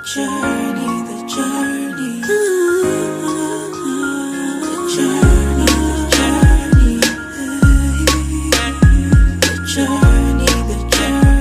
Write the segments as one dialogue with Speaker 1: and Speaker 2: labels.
Speaker 1: journey, the journey, the journey, the journey, the journey.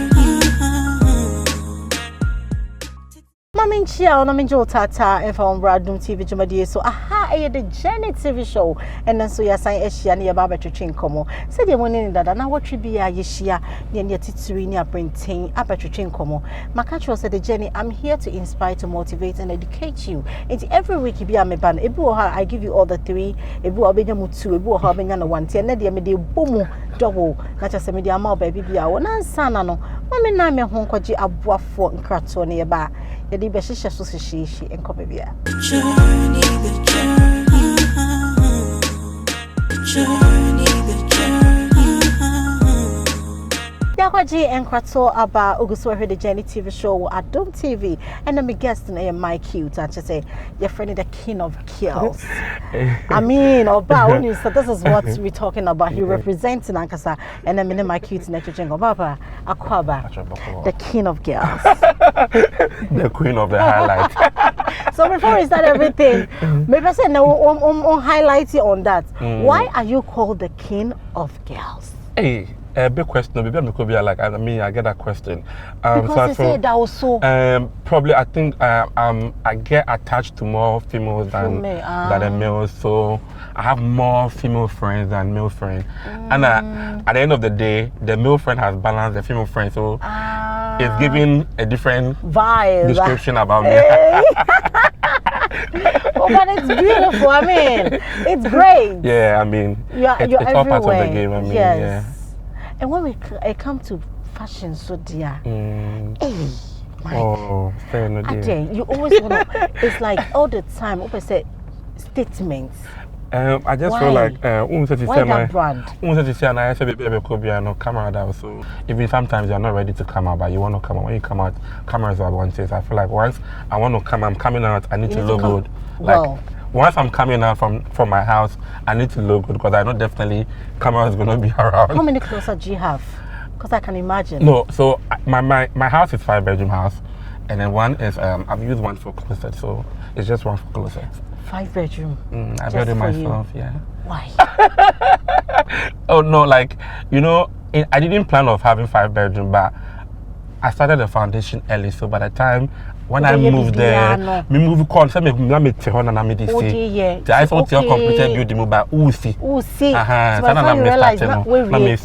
Speaker 2: Mami Chia, Mami Jo Tata, and from Bradum TV Jumadi. So, the Journey TV show, and then so you're saying Eshia near Baba to Chin Como. Said the morning that now what should be a Yeshia near Titsurinia printing up at Chin Como. Mykcute said the journey, I'm here to inspire, to motivate, and educate you. And every week you be a meban, I give you all the three, Ebu Abena Mutu, Ebu Habena one, and then the boom double, not just a media more baby be our Nansano. Mammy Name Honkoji Abwa for Mykcute nearby. The Dibesha Sushi and Copia.
Speaker 1: Journey, the journey, journey, the journey.
Speaker 2: Yakwaji and Mykcute about Uguswa the Journey TV show at Dome TV, and then my guest in Mykcute, and she say your friend is the king of girls. I mean, about this is what we're talking about. He represents Nankasa, and then Mykcute Netrichengo Baba Akwaba, the king of girls,
Speaker 3: the queen of the highlight.
Speaker 2: So before we start everything, maybe I say no on highlighting on that. Why are you called the king of girls?
Speaker 3: Hey, a big question. Maybe I'm be like, I get that question.
Speaker 2: Because so that was so.
Speaker 3: Probably, I think I get attached to more females than the males, so I have more female friends than male friends. And at the end of the day, the male friend has balanced the female friend, so it's giving a different
Speaker 2: vibe
Speaker 3: description about me.
Speaker 2: Oh, but it's beautiful. I mean, it's great.
Speaker 3: Yeah, I mean, it's all part of the game. I mean,
Speaker 2: yes. And when I come to fashion, so dear, hey,
Speaker 3: fair enough, dear.
Speaker 2: You always want to. It's like all the time. Open say statements.
Speaker 3: I just feel like
Speaker 2: why that brand?
Speaker 3: Camera so even sometimes you're not ready to come out, but you want to come out. When you come out, cameras are one thing. I feel like once I want to come, I'm coming out. I need to look good. Like once I'm coming out from my house, I need to look good because I know definitely camera is gonna be around.
Speaker 2: How many closets do you have? Because I can imagine.
Speaker 3: No, so my house is 5-bedroom house, and then one is I've used one for closet, so it's just one for closet.
Speaker 2: 5-bedroom.
Speaker 3: I built it myself, yeah.
Speaker 2: Why?
Speaker 3: Oh no, like I didn't plan of having 5-bedroom, but I started the foundation early, so by the time when I moved there, me move concept me tehon na me dey say. I saw your computer building by Usi.
Speaker 2: So I realized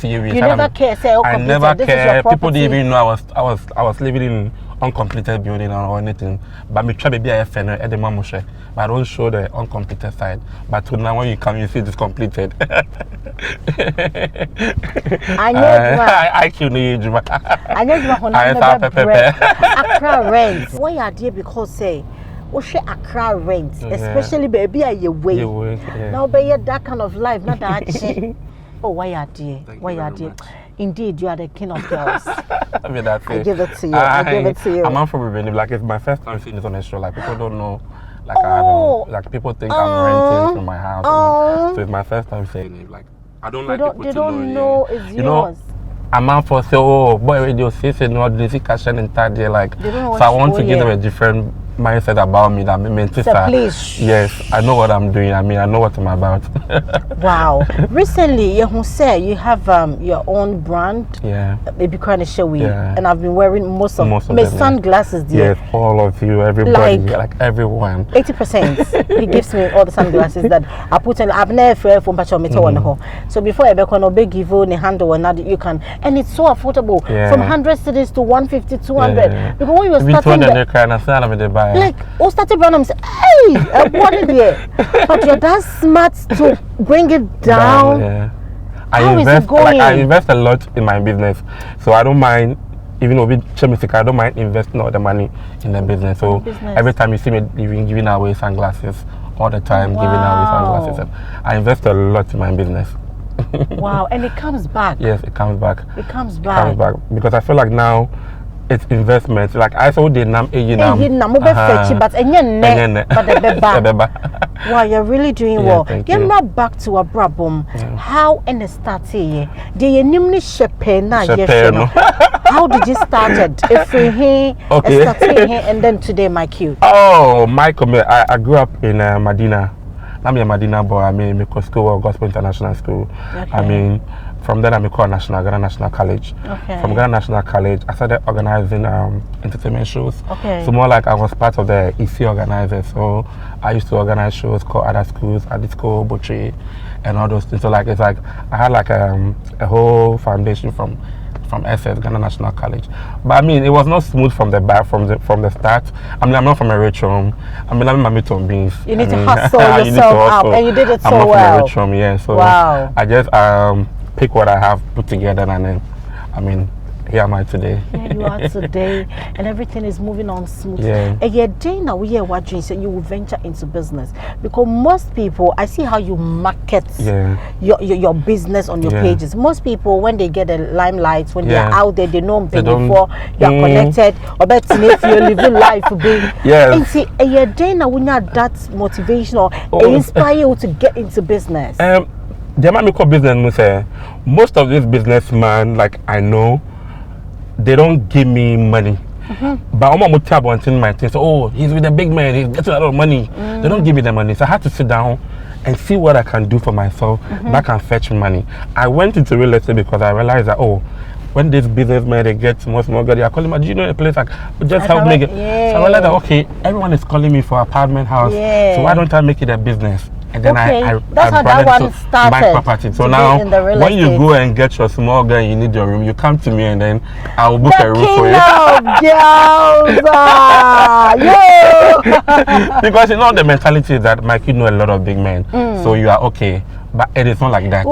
Speaker 2: you never care.
Speaker 3: I never care. People didn't even know I was living in uncompleted building or anything. But me try to be a fan at the mamushe. But I don't show the uncompleted side. But now when you come, you see it's completed. I kill you.
Speaker 2: I Accra rent. Why are there? Because say we share Accra rent, especially baby are your way. Now be that kind of life, not that. Oh, why are there? Why are there? Indeed, you are the king of girls.
Speaker 3: I mean, that's
Speaker 2: I give it to you. I give it to you.
Speaker 3: I'm from Benin. Like it's my first time seeing this on a show. Like people don't know. Like I don't. Like people think I'm renting from my house. So it's my first time saying it. Like I don't like people to know.
Speaker 2: They don't know it's yours.
Speaker 3: You know, I'm out for say, oh boy, radio say no, this cash and third year. Like so, I want to give them a different mindset about me that meant to yes, I know what I'm doing. I mean, I know what I'm about.
Speaker 2: Wow. Recently, you say you have your own brand.
Speaker 3: Yeah.
Speaker 2: Baby kind of show and I've been wearing most of my sunglasses.
Speaker 3: Yes, all of you, everybody, like everyone.
Speaker 2: 80%. He gives me all the sunglasses that I put on. I've never from So before I be on a big give you handle another you can, and it's so affordable from 100 cities to 150, 200. Because when you're starting. Like, who started brand and say, hey, what is it? But you're that smart to bring it down.
Speaker 3: I invest a lot in my business, so I don't mind. Even though I don't mind investing all the money in the business. So every time you see me giving away sunglasses, all the time giving away sunglasses, and I invest a lot in my business.
Speaker 2: Wow, and it comes back.
Speaker 3: Yes, it comes back.
Speaker 2: It comes back
Speaker 3: because I feel like now it's investment. Like I saw the name
Speaker 2: but wow, you're really doing well. Get not back to a brabum. How and the start here? The nimni shepena How did you started? If we here, starting here, and then today, Mykcute.
Speaker 3: Oh, Mykcute. I grew up in Medina. I'm a Medina boy. I mean, Mykcute School, Gospel International School.
Speaker 2: Okay.
Speaker 3: I mean, from there, I'm called Ghana National College.
Speaker 2: Okay.
Speaker 3: From Ghana National College, I started organizing entertainment shows.
Speaker 2: Okay.
Speaker 3: So more like I was part of the EC organizers. So I used to organize shows called other schools, at the school, Butchie, and all those things. So like it's like I had like a whole foundation from SS, Ghana National College. But I mean, it was not smooth from the back, from the start. I mean, I'm not from a rich home. I mean, I'm a meat on beans.
Speaker 2: You need to hustle yourself up, and you did it so well.
Speaker 3: I'm not from a rich home, yeah. So
Speaker 2: wow.
Speaker 3: I just pick what I have, put together, and then, I mean, here am I today.
Speaker 2: Here you are today, and everything is moving on smoothly.
Speaker 3: Yeah.
Speaker 2: And yet, day now we are watching, so you will venture into business, because most people, I see how you market your business on your pages. Most people, when they get a limelight, when they are out there, they know them before you are connected, or better if you're living life to be. And see, and yet, day now we need that motivation or inspire you to get into business.
Speaker 3: The Mykcute business, most of these businessmen, like I know, they don't give me money. But I'm going to tell one thing, my thing. So, oh, he's with a big man, he's getting a lot of money. They don't give me the money. So I had to sit down and see what I can do for myself that can fetch money. I went into real estate because I realized that, oh, when this businessmen, they get small money, I call him, do you know a place like, just help me get. So I realized that, okay, everyone is calling me for apartment house. So why don't I make it a business? And then I branded it to my property. So now, when you go and get your small girl, you need your room, you come to me and then I will book a room for you. Because you know the mentality is that Mykcute know a lot of big men, so you are okay. But it is not like that.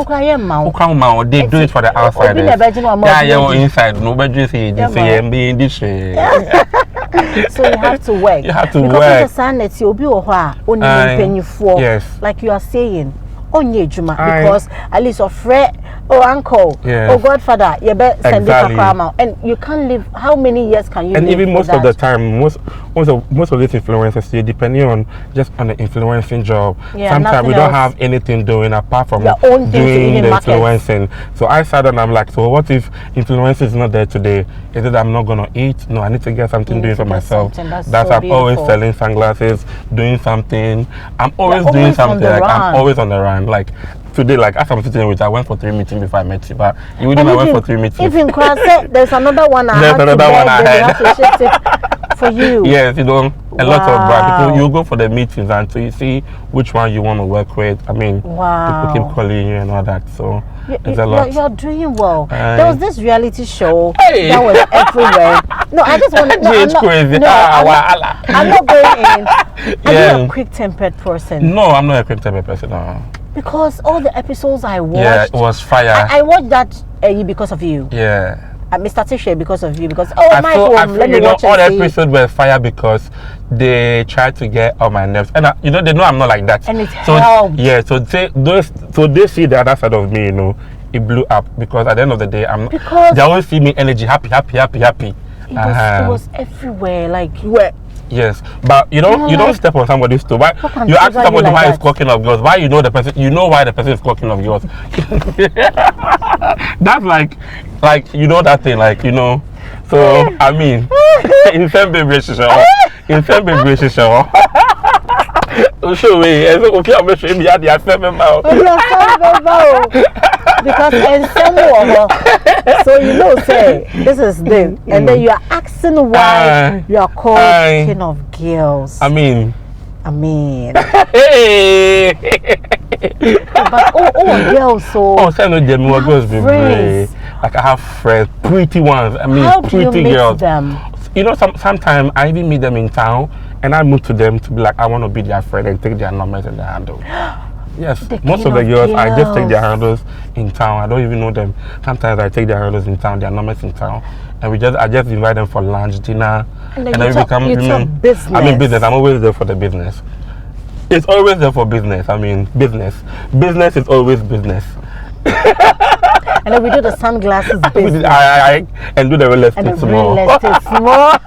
Speaker 3: They do it for the outside. Inside. Nobody say this.
Speaker 2: So you have to work.
Speaker 3: You have to
Speaker 2: because
Speaker 3: work.
Speaker 2: Yes. Like you are saying. Because at least your friend or uncle or godfather, you better send it to and you can't live. How many years can you?
Speaker 3: And
Speaker 2: live
Speaker 3: even most of the time, most of these influencers, depending on just on the influencing job. Sometimes we don't have anything doing apart from doing the influencing. So I sat and I'm like, so what if influencing is not there today? Is it I'm not gonna eat? No, I need to get something doing for myself. That's I'm always selling sunglasses, doing something. I'm always doing something. Like I'm always on the run. Like today, like as I'm sitting with, I went for 3 meetings before I met you. But you wouldn't have went for 3 meetings.
Speaker 2: Even there's another one. There's another one I had to shift it for you.
Speaker 3: Yes, you know, a lot of brand. You go for the meetings and so you see which one you want to work with. I mean, people keep calling you and all that. So it's a lot.
Speaker 2: You're doing well. There was this reality show that was everywhere. No, I just want to. I'm not going in. Are you a quick-tempered person?
Speaker 3: No, I'm not a quick-tempered person. No.
Speaker 2: Because all the episodes I watched,
Speaker 3: yeah, it was fire.
Speaker 2: I watched that because of you.
Speaker 3: Yeah.
Speaker 2: Mr. Tisha because of you. Because
Speaker 3: let me watch all the episodes were fire because they tried to get on my nerves, and you know they know I'm not like that.
Speaker 2: And it helped.
Speaker 3: Yeah. So they see the other side of me. You know, it blew up because at the end of the day, they always see me energy, happy. It
Speaker 2: was everywhere. Like you were.
Speaker 3: Yes, but you don't step on somebody's toe. Why you ask somebody why he's clocking off girls? Why you know the person? You know why the person is clocking off girls. That's like you know that thing, like you know. So I mean, in some relationship, show me. Okay, I'm showing me the
Speaker 2: because in some so you know, say this is them, and then you are asking why you are called king of girls.
Speaker 3: I mean.
Speaker 2: Hey. But girls, so
Speaker 3: girls be brave. Like I have friends, pretty ones. I mean,
Speaker 2: how
Speaker 3: pretty
Speaker 2: do you
Speaker 3: girls.
Speaker 2: Them?
Speaker 3: You know, sometimes I even meet them in town, and I move to them to be like, I want to be their friend and take their numbers and their handle. Yes, most of the girls, I just take their handles in town. I don't even know them. Sometimes I take their handles in town, their numbers in town, and I just invite them for lunch, dinner,
Speaker 2: and then we become business.
Speaker 3: I mean, business. I'm always there for the business. It's always there for business. I mean, business. Business is always business.
Speaker 2: And then we do the sunglasses business.
Speaker 3: And do the real estate
Speaker 2: And the
Speaker 3: small.
Speaker 2: real estate small.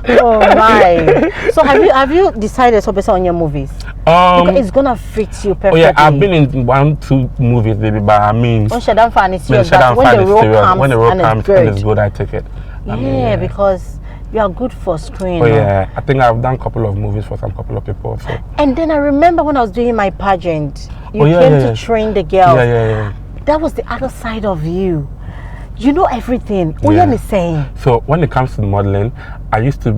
Speaker 2: Oh my! So have you decided to be on your movies? Because it's gonna fit you perfectly.
Speaker 3: Oh yeah, I've been in 1-2 movies, baby, but I mean,
Speaker 2: when Shadan Fan is serious,
Speaker 3: when
Speaker 2: when the role
Speaker 3: comes and it's good, I take it.
Speaker 2: Yeah, because you are good for screen.
Speaker 3: Oh yeah, I think I've done a couple of movies for some couple of people. So.
Speaker 2: And then I remember when I was doing my pageant, you
Speaker 3: came
Speaker 2: came to train the girls.
Speaker 3: Yeah.
Speaker 2: That was the other side of you. You know everything. What
Speaker 3: Yeah.
Speaker 2: are you saying?
Speaker 3: So when it comes to modeling, I used to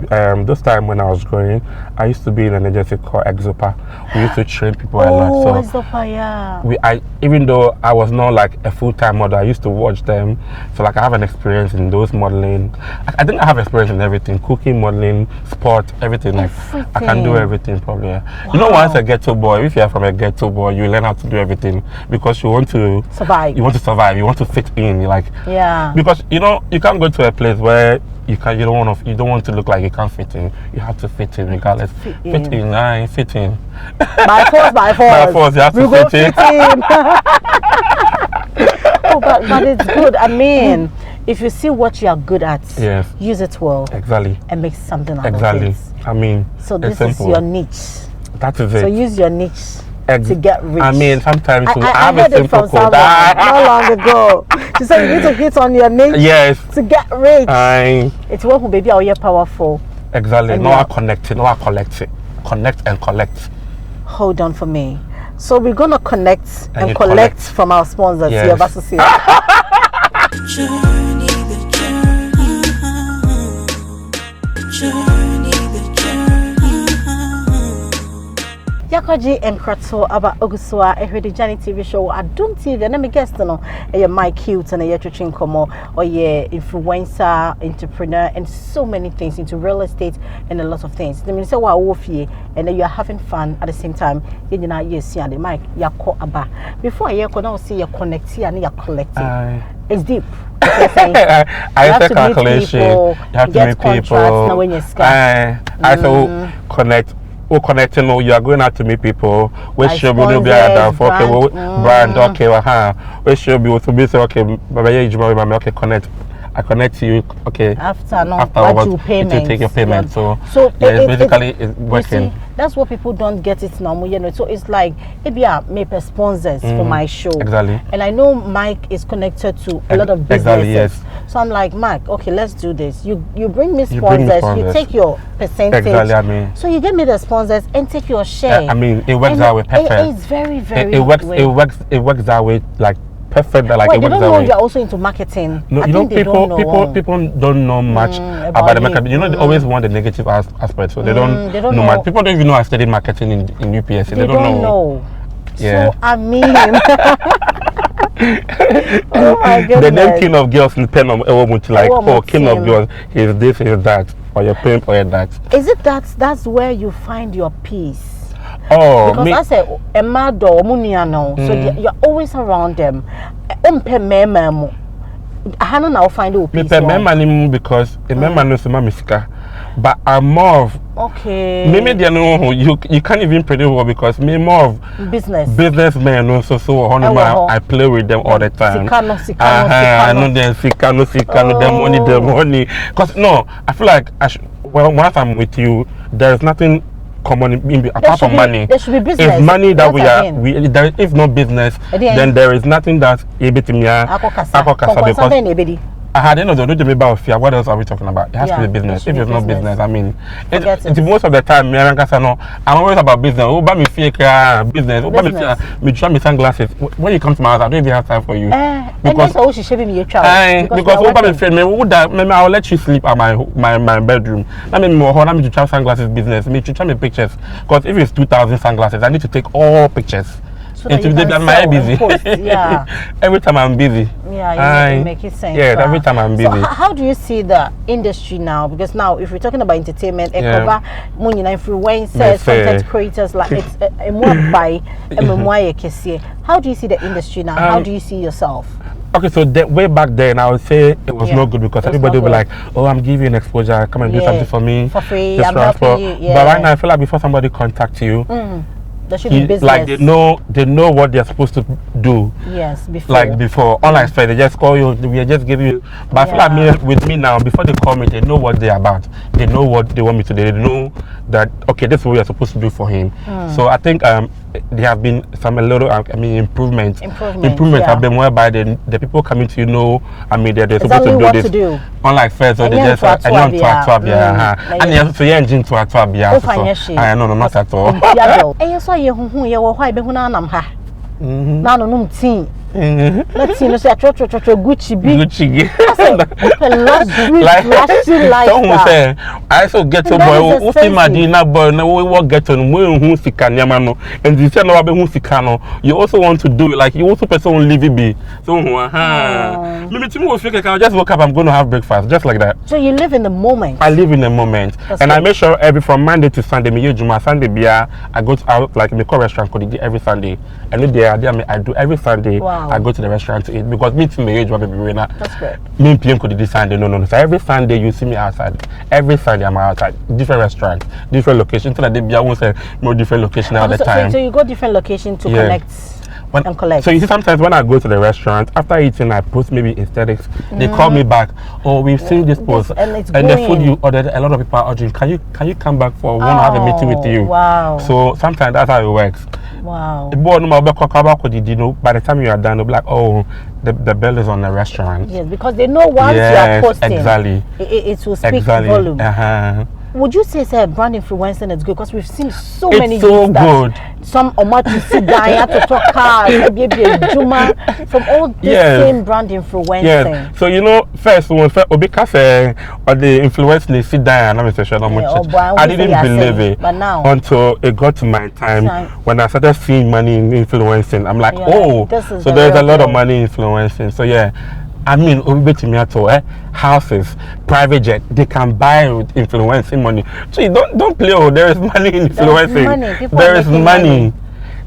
Speaker 3: those time when I was growing, I used to be in an agency called Exopa. We used to train people a lot. So
Speaker 2: Exopa, yeah.
Speaker 3: Even though I was not like a full-time model, I used to watch them. So like I have an experience in those modeling. I think I have experience in everything: cooking, modeling, sport, everything. Like I can do everything probably. Yeah.
Speaker 2: Wow.
Speaker 3: You know, once a ghetto boy, if you are from a ghetto boy, you learn how to do everything because you want to
Speaker 2: survive.
Speaker 3: You want to survive. You want to fit in. You're like because you know you can't go to a place where you don't want to look like you can't fit in. You have to fit in regardless. Fit in.
Speaker 2: By force.
Speaker 3: By force, you have to fit in.
Speaker 2: Oh, but it's good. I mean, if you see what you are good at,
Speaker 3: yes,
Speaker 2: use it well.
Speaker 3: Exactly.
Speaker 2: And make something out
Speaker 3: exactly.
Speaker 2: of it.
Speaker 3: I mean,
Speaker 2: so this is your niche.
Speaker 3: That is it.
Speaker 2: So use your niche. To get rich.
Speaker 3: I mean, sometimes
Speaker 2: I have a simple code. Not long ago. She said you need to hit on your niche.
Speaker 3: Yes.
Speaker 2: To get rich. It's what who baby are you powerful.
Speaker 3: Exactly. No, I connect it. No, I collect it. Connect and collect.
Speaker 2: Hold on for me. So we're gonna connect and collect from our sponsors. Yes.
Speaker 1: The journey, the journey, the journey.
Speaker 2: Yakoji Mykcute aba oguswa ehwede Johnny TV show Adum TV na me guest no Mykcute na twetwe nkomo oye influencer, entrepreneur and so many things into real estate and a lot of things. The mean say wa wo fie and you are having fun at the same time. You nyina yes the mic yako aba. Before you now see you connect here and you collect. It's deep.
Speaker 3: I have to calculation. You have to meet people.
Speaker 2: Now when you
Speaker 3: I connect. Connecting, you are going out to meet people. We should be able to be brand, okay, we should be able to be okay, connect. I connect to you, okay. After
Speaker 2: what payment,
Speaker 3: to take your payment.
Speaker 2: Yeah.
Speaker 3: So yeah, basically it's working.
Speaker 2: See, that's what people don't get it now, you know. So it's like maybe I make sponsors for my show.
Speaker 3: Exactly.
Speaker 2: And I know Mike is connected to a lot of businesses.
Speaker 3: Exactly, yes.
Speaker 2: So I'm like, Mike, okay, let's do this. You bring me sponsors, you take your percentage.
Speaker 3: Exactly, I mean.
Speaker 2: So you give me the sponsors and take your share.
Speaker 3: I mean, it works that way. Perfect.
Speaker 2: It's very, very
Speaker 3: it works that way, like perfect. Like
Speaker 2: they don't know you're also into marketing.
Speaker 3: No, you know, people don't know much about the marketing. You know, they always want the negative aspect, so they don't know much. People don't even know I studied marketing in UPSC. They don't know. Yeah.
Speaker 2: So I mean, oh my goodness.
Speaker 3: The name King of Girls depend on like, oh, King of Girls, he's this, he's that, or you're paying for that.
Speaker 2: Is it that's where you find your peace?
Speaker 3: Oh,
Speaker 2: because I say Emma do Muniano, so you're always around them. I don't know find your peace.
Speaker 3: Because remember no sema misika, but I'm more of maybe they know you can't even predict what because me more of businessmen also so I play with them all the time. I know them the money because no I feel like once I'm with you there is nothing common apart from money.
Speaker 2: There should be business.
Speaker 3: It's money that if not business, then there is nothing that's able to at the end of the day, what else are we talking about? It has to be business. If it's not business, I mean, it's most of the time, I'm always about business. Oh, buy me fake business. Oh, buy me try me sunglasses. When you come to my house, I don't even have time for you.
Speaker 2: Because I'll
Speaker 3: let you sleep at my bedroom. I mean, let me to try sunglasses business. Me to try me pictures. Because if it's 2,000 sunglasses, I need to take all pictures.
Speaker 2: So that I'm busy.
Speaker 3: Every time I'm busy.
Speaker 2: Yeah, you make it sense.
Speaker 3: Yeah, every time I'm busy.
Speaker 2: So how do you see the industry now? Because now, if we're talking about entertainment, influencers, content creators, like it's a more by how do you see the industry now? How do you see yourself?
Speaker 3: Okay, so way back then, I would say it was not good because everybody would be like, oh, I'm giving you an exposure, come and do something for me.
Speaker 2: For free, I'm helping you.
Speaker 3: But right now, I feel like before somebody contacts you,
Speaker 2: There should be business.
Speaker 3: Like they know what they're supposed to do.
Speaker 2: Yes, before.
Speaker 3: Like before, unlike they just call you. We are just giving you. But I feel like with me now, before they call me, they know what they're about. They know what they want me to do. They know that okay, this is what we are supposed to do for him. So I think there have been improvements. Improvements have been whereby the people coming to they're supposed to do this.
Speaker 2: Do.
Speaker 3: Unlike first, they just and so engine to no, not at all.
Speaker 2: And so you why be let's see, no say Gucci
Speaker 3: I also get to boy who see Madina boy no we work get on who see Kanyama no and the say no who see Kano. You also want to do it like you also person leave it be. So maybe tomorrow I just woke up, I'm going to have breakfast just like that.
Speaker 2: So you live in the moment.
Speaker 3: I live in the moment. That's and good. I make sure from Monday to Sunday, I go out like me call restaurant every Sunday. And I do every Sunday.
Speaker 2: Wow.
Speaker 3: I go to the restaurant to eat because me to me
Speaker 2: that's great.
Speaker 3: Me PM could this Sunday. No. So every Sunday you see me outside. Every Sunday I'm outside. Different restaurants, different locations. So that I won't say more different location all the time.
Speaker 2: So you go different locations to connect and collect.
Speaker 3: So you see sometimes when I go to the restaurant, after eating I post maybe aesthetics, they call me back. Oh, we've seen this post
Speaker 2: and
Speaker 3: the food you ordered, a lot of people are ordering. Can you come back for want to have a meeting with you?
Speaker 2: Wow.
Speaker 3: So sometimes that's how it works.
Speaker 2: Wow.
Speaker 3: By the time you are done, they'll be like, oh, the bill is on the restaurant.
Speaker 2: Yes, because they know once you are posting,
Speaker 3: exactly.
Speaker 2: It will speak volume. Would you say brand influencing is good? Because we've seen so many.
Speaker 3: It's so good.
Speaker 2: Some to sit down to talk cars, from all this same brand influencing.
Speaker 3: Yes. So first when Obika or the influencing sit down, I didn't believe it.
Speaker 2: But now
Speaker 3: until it got to my time when I started seeing money in influencing, I'm like, so there's a lot of money influencing. So I mean, houses, private jet, they can buy with influencing money. So you don't play. There is money in influencing. There is money.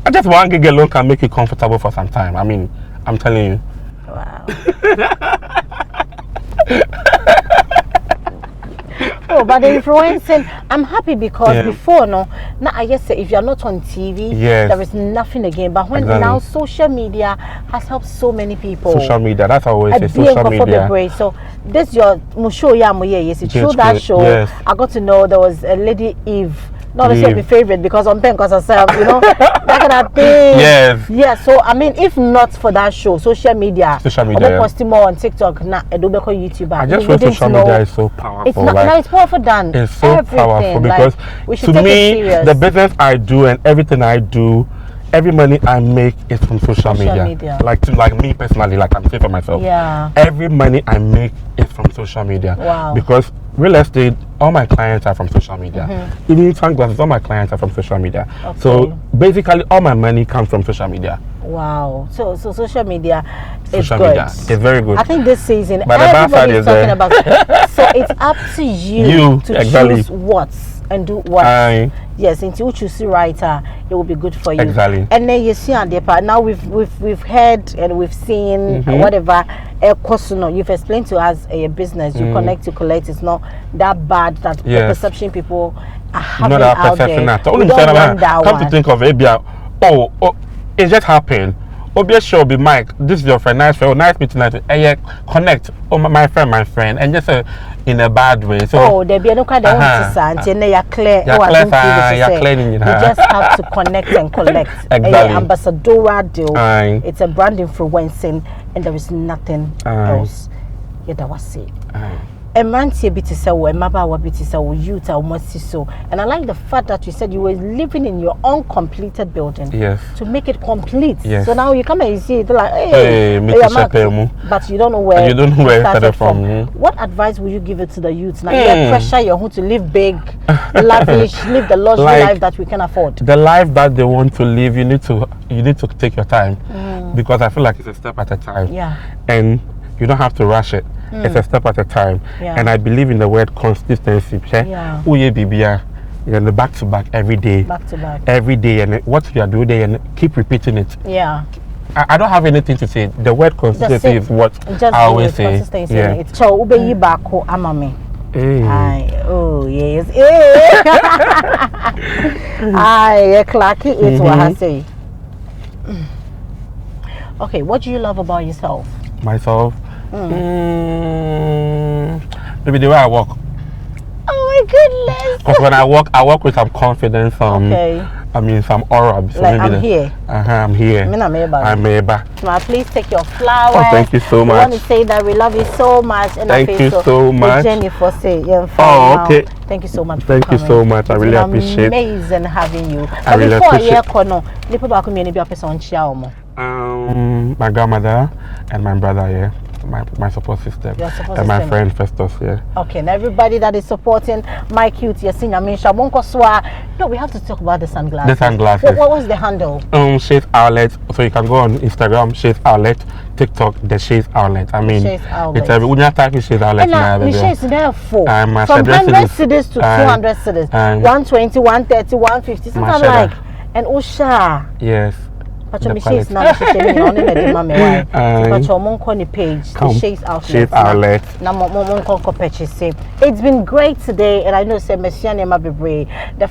Speaker 3: I just want to get a loan can make you comfortable for some time. I mean, I'm telling you.
Speaker 2: Wow. Oh, but the influencing, I'm happy because before now I guess if you're not on TV, there is nothing again. But when now social media has helped so many people.
Speaker 3: Social media, that's how I always say social media.
Speaker 2: So this your show through that show, I got to know there was a lady Eve. Not necessarily my favorite because I'm paying because herself, that kind of thing. Yes. So I mean, if not for that show, social media, posting more on TikTok, YouTuber.
Speaker 3: I just feel social media is so powerful.
Speaker 2: It's powerful than
Speaker 3: it's so powerful because to me, the business I do and everything I do, every money I make is from social media. Like me personally, like I'm saying for myself. Every money I make is from social media.
Speaker 2: Wow.
Speaker 3: Because real estate, all my clients are from social media. Even sunglasses, all my clients are from social media.
Speaker 2: Okay.
Speaker 3: So basically, all my money comes from social media.
Speaker 2: Wow. So social media is
Speaker 3: social
Speaker 2: good.
Speaker 3: Media is very good.
Speaker 2: I think this season,
Speaker 3: but everybody
Speaker 2: is talking about it. So it's up to you to choose what and do what. Yes, into which you see writer, it will be good for you.
Speaker 3: Exactly.
Speaker 2: And then you see on the part now we've heard and we've seen whatever. You've explained to us a business. You connect to collect. It's not that bad that the perception people are having
Speaker 3: not
Speaker 2: out
Speaker 3: perception
Speaker 2: there.
Speaker 3: Only come to think of it, it just happened. Sure be Mike, this is your friend, nice meeting tonight. Connect. My friend, and just in a bad way. So
Speaker 2: there be no kind of you're clear. You just have to connect and collect.
Speaker 3: Exactly.
Speaker 2: Ambassador deal. It's a brand influencing, and there is nothing else. That was it. A man youth almost so. And I like the fact that you said you were living in your uncompleted building.
Speaker 3: Yes.
Speaker 2: To make it complete.
Speaker 3: Yes.
Speaker 2: So now you come and you see it like, but you don't know where
Speaker 3: it started from.
Speaker 2: What advice would you give it to the youth? Now you pressure your home to live big, lavish, live the luxury life that we can afford.
Speaker 3: The life that they want to live, you need to take your time. Because I feel like it's a step at a time.
Speaker 2: Yeah.
Speaker 3: And you don't have to rush it. It's a step at a time. And I believe in the word consistency. The back to back every day.
Speaker 2: Back to back.
Speaker 3: Every day, and what you are doing there, and keep repeating it.
Speaker 2: Yeah.
Speaker 3: I don't have anything to say. The word consistency is what I always say.
Speaker 2: So ube yi bako amame.
Speaker 3: Hey.
Speaker 2: Aye, oh yes. Hey. Aye, Clarky, it's what I say. Okay, what do you love about yourself?
Speaker 3: Myself? Maybe the way I walk.
Speaker 2: Oh my goodness.
Speaker 3: Because when I walk with some confidence.
Speaker 2: Okay.
Speaker 3: I mean, some aura. So
Speaker 2: Like,
Speaker 3: maybe
Speaker 2: I'm here.
Speaker 3: I'm here.
Speaker 2: I'm
Speaker 3: Eba.
Speaker 2: Please take your flowers.
Speaker 3: Oh, thank you so much.
Speaker 2: I want to say that we love you so much. And
Speaker 3: thank you so much.
Speaker 2: Jenny for saying, yeah,
Speaker 3: oh, okay.
Speaker 2: Thank you so much.
Speaker 3: Thank you so much. I really appreciate.
Speaker 2: Amazing having you.
Speaker 3: I really appreciate. My grandmother and my brother, yeah. My support system. And my friend Festus, yeah.
Speaker 2: Okay, and everybody that is supporting Mykcute, yes, no, we have to talk about the sunglasses.
Speaker 3: The sunglasses.
Speaker 2: What was the handle?
Speaker 3: Shades Outlet. So you can go on Instagram, Shades Outlet, TikTok, the Shades Outlet. I mean,
Speaker 2: Shades Outlet.
Speaker 3: It's when you type in Shades Outlet,
Speaker 2: the shades there for from
Speaker 3: 100
Speaker 2: 100 cedis to 200 cedis, 120, 130, 150, something like. And Usha.
Speaker 3: Yes.
Speaker 2: But your shades now, page, the Shades Outlet.
Speaker 3: Shades Outlet.
Speaker 2: It's been great today, and I know say the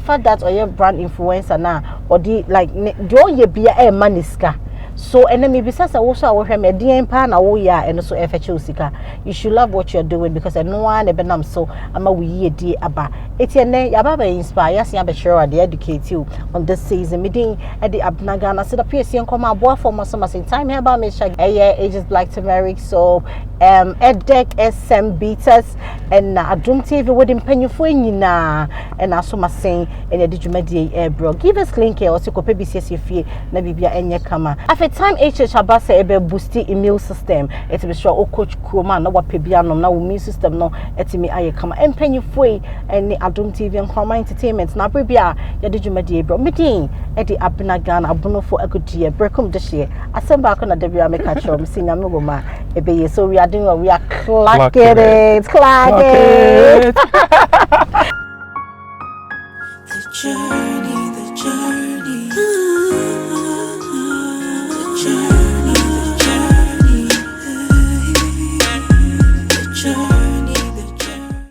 Speaker 2: fact that your brand influencer now or the like do you be a maniska. So and then maybe says also our me DM pan ya and also FHO sika. You should love what you're doing because I know one ebenam so ama we ye di aba. Etienne yababa inspire yes ya be sure they educate you on this season. Meeting at the Abena Ghana so the PSC come aboa for most in time here about me shag ages black turmeric so edek SM beaters and Adum TV wedding penny for nyina and also my saying and the bro give us link here also kope BCS fie na bibia enye kama after time HH abasa ebe boosty immune system it be sure o coach kroma na wa pebia no na immune system no etimi aye kama empenyi foi and Adum TV and Kroma Entertainment na bibia ya de dwumadi bro medin e de Abena Ghana abonofo agudie brekom de hye asemba ko na de bia make atro msinya megoma ebe ye so we are doing what we are clacking it.
Speaker 1: The journey.